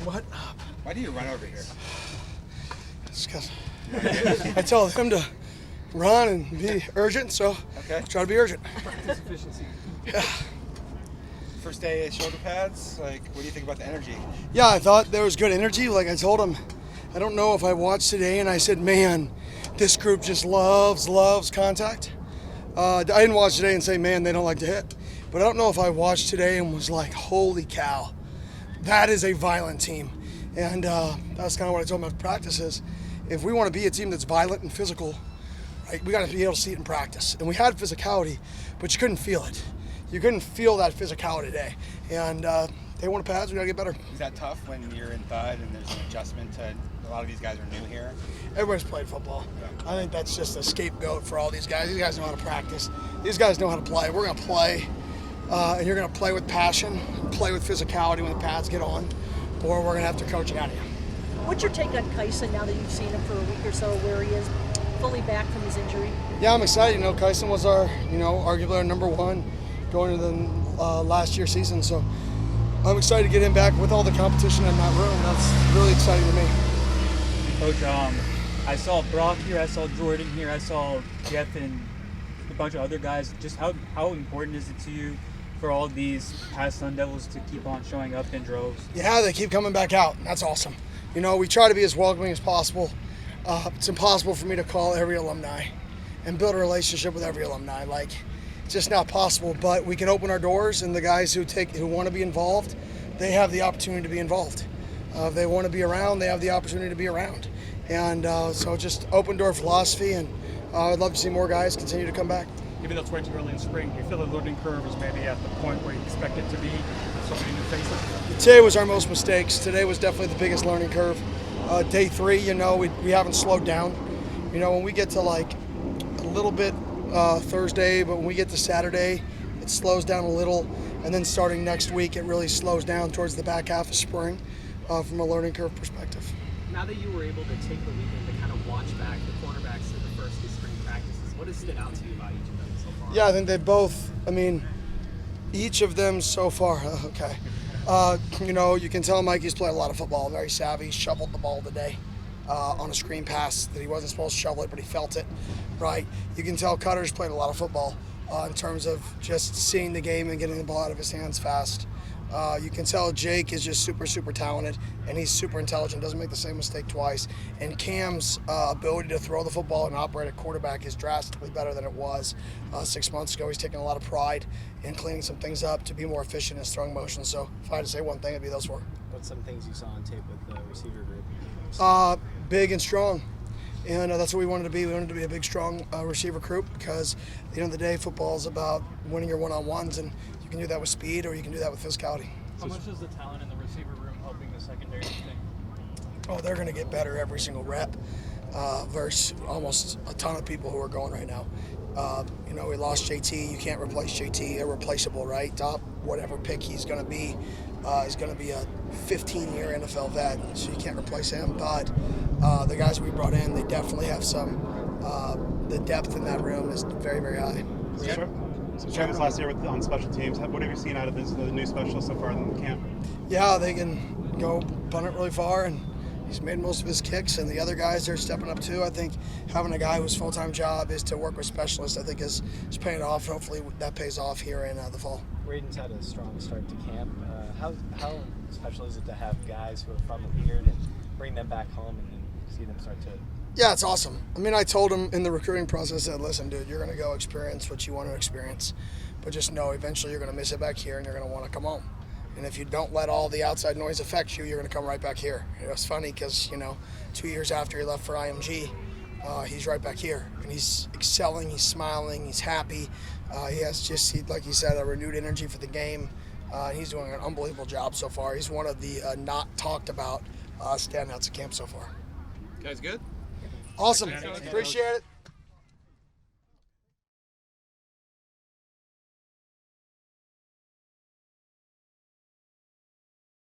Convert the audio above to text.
What up? Why do you run over here? It's because I told him to run and be urgent, so Okay. try to be urgent. Practice efficiency. Yeah. First day at shoulder pads, like, what do you think about the energy? Yeah, I thought there was good energy. Like I told him, I don't know if I watched today and I said, man, this group just loves contact. I didn't watch today and say, man, they don't like to hit. But I don't know if I watched today and was like, holy cow, that is a violent team. And that's kind of what I told them at practice is, if we want to be a team that's violent and physical, right, we got to be able to see it in practice. And we had physicality, but you couldn't feel it. You couldn't feel that physicality today. And they want to pads, we got to get better. Is that tough when you're in Thud and there's an adjustment to, a lot of these guys are new here? Everybody's played football. I think that's just a scapegoat for all these guys. These guys know how to practice. These guys know how to play. We're going to play, and you're going to play with passion, play with physicality when the pads get on, or we're going to have to coach it out of you. What's your take on Kyson now that you've seen him for a week or so, where he is fully back from his injury? Yeah, I'm excited. You know, Kyson was our, arguably our number one going into the last year's season. So I'm excited to get him back with all the competition in that room. That's really exciting to me. Coach, I saw Brock here, I saw Jordan here, I saw Jeff and a bunch of other guys. Just how important is it to you for all these past Sun Devils to keep on showing up in droves? Yeah, they keep coming back out. That's awesome. You know, we try to be as welcoming as possible. It's impossible for me to call every alumni and build a relationship with every alumni. Like, it's just not possible. But we can open our doors, and the guys who want to be involved, they have the opportunity to be involved. If they want to be around, they have the opportunity to be around. And so just open door philosophy, and I'd love to see more guys continue to come back. Even though it's way too early in spring, do you feel the learning curve is maybe at the point where you expect it to be with so many new faces? Today was our most mistakes. Today was definitely the biggest learning curve. Day 3, we haven't slowed down. When we get to like a little bit Thursday, but when we get to Saturday, it slows down a little. And then starting next week, it really slows down towards the back half of spring from a learning curve perspective. Now that you were able to take the weekend to kind of watch back the cornerbacks in the first 2 spring practices, what has stood out to you about each of them so far? Yeah, I think they both, each of them so far, okay. You can tell Mikey's played a lot of football, very savvy. He shoveled the ball today on a screen pass that he wasn't supposed to shovel it, but he felt it, right? You can tell Cutter's played a lot of football in terms of just seeing the game and getting the ball out of his hands fast. You can tell Jake is just super, super talented, and he's super intelligent, doesn't make the same mistake twice. And Cam's ability to throw the football and operate at quarterback is drastically better than it was 6 months ago. He's taking a lot of pride in cleaning some things up to be more efficient in his throwing motion. So if I had to say one thing, it'd be those 4. What's some things you saw on tape with the receiver group? Big and strong. And that's what we wanted to be. We wanted to be a big, strong receiver group because at the end of the day, football is about winning your one-on-ones, and you can do that with speed or you can do that with physicality. How much is the talent in the receiver room helping the secondary thing? Oh, they're going to get better every single rep versus almost a ton of people who are going right now. We lost JT. You can't replace JT. Irreplaceable, right? Top whatever pick he's going to be is going to be a 15-year NFL vet, so you can't replace him. But the guys we brought in, they definitely have some. The depth in that room is very, very high. So Travis last year on special teams, what have you seen out of the new specialists so far in camp? Yeah, they can go punt it really far, and he's made most of his kicks, and the other guys are stepping up too. I think having a guy whose full-time job is to work with specialists, I think is paying off. Hopefully that pays off here in the fall. Braden's had a strong start to camp. How special is it to have guys who are from the Beard and bring them back home and then see them start to... Yeah, it's awesome. I told him in the recruiting process, I said, listen, dude, you're going to go experience what you want to experience, but just know eventually you're going to miss it back here and you're going to want to come home. And if you don't let all the outside noise affect you, you're going to come right back here. It's funny because, 2 years after he left for IMG, he's right back here. And he's excelling, he's smiling, he's happy. He has like you said, a renewed energy for the game. He's doing an unbelievable job so far. He's one of the not talked about standouts at camp so far. Guys good? Awesome. Appreciate it.